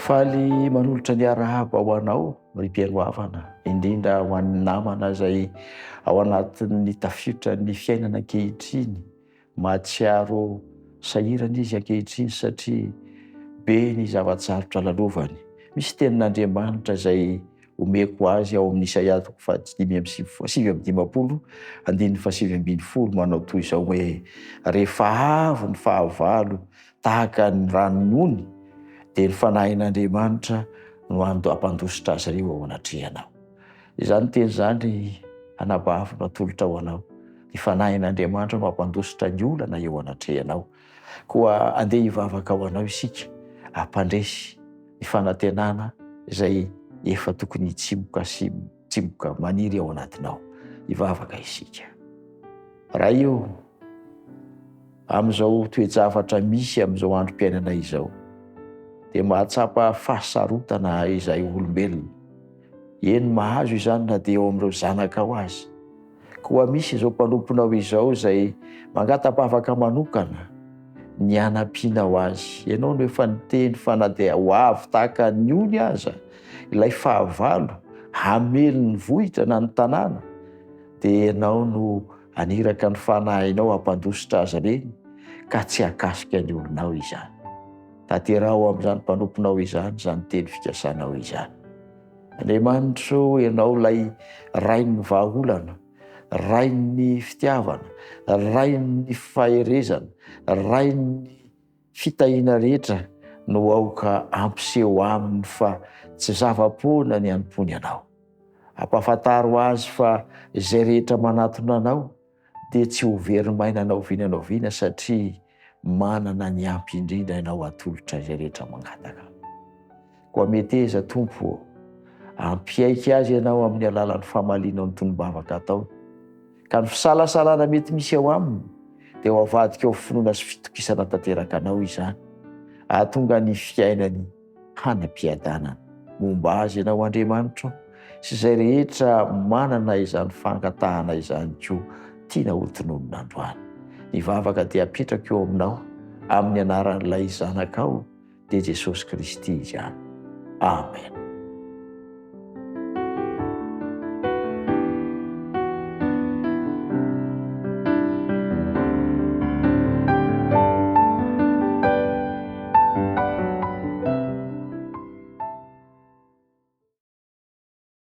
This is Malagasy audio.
Faly manolotra ny arahaba ho anao ry mpiaroavana, indrindra ho an'ny namana izay ao anatin'ny tafiotra ny fiainana ankehitriny. Mahatsiaro sahirana izy ankehitriny satria be ny zava-tsarotra lalovany. Misy tenin'Andriamanitra izay omeko azy ao amin'ny Isaia 5:7-10 manao toy izao hoe: rehefa avy ny fahavalo tahaka ny ranon'ony, dia ny fanahin'Andriamanitra no hampandositra azy ireo ao anatrehanao. Izany teny izany anabavy atolotra ho anao. Ny fanahin'Andriamanitra no hampandositra ny olana eo anatrehanao. Koa andeha hivavaka ho anao isika, hampandresy ny fanantenana izay efa tokony hitsimoka sy tsimoka maniry ao anatinao. Hivavaka isika. Raha io amin'izao toe-javatra misy amin'izao androm-piainana izao, dia mahatsapa fahasarotana izay olombelona. Eny mahazo izany na dia eo amin'ireo zanakao azy. Koa misy izao mpanomponao izao izay mangatapavaka manokana ny hanampianao azy. Ianao no efa niteny fa na dia ho avy tahaka ny ony aza ilay fahavalo hamely ny vohitra na ny tanàna, dia ianao no aniraka ny fanahinao hampandositra azy ireny ka tsy hakasika ny olonao izany. Tanterao amin'izany mpanomponao izany, izany teny fikasanao izany. Andriamanitro, ianao ilay rain'ny vahaolana, rain'ny fitiavana, rain'ny faherezana, rain'ny fitahiana rehetra no aoka ampiseho aminy fa tsy zava-poana ny anompony anao. Ampahafantaro azy fa izay rehetra manatona anao dia tsy ho very maina anao viana satria manana ny ampy indrindra ianao atolotra izay rehetra mangataka. Koa meteza Tompo, ampiaiky azy ianao amin'ny alalan'ny famaliana ny tonom-bavaka atao. Ka ny fisalasalana mety misy ao aminy dia ho avadika ao finoana sy fitokisana tanteraka anao izany. Ahatonga ny fiainany hanam-piadanana. Momba azy ianao Andriamanitro, sy izay rehetra manana izany fangatahana izany koa tiana ho tononona androany. Ny vavaka dia apetraka eo aminao amin'ny anaran'ilay zanakao dia Jesosy Kristy izany. Amen.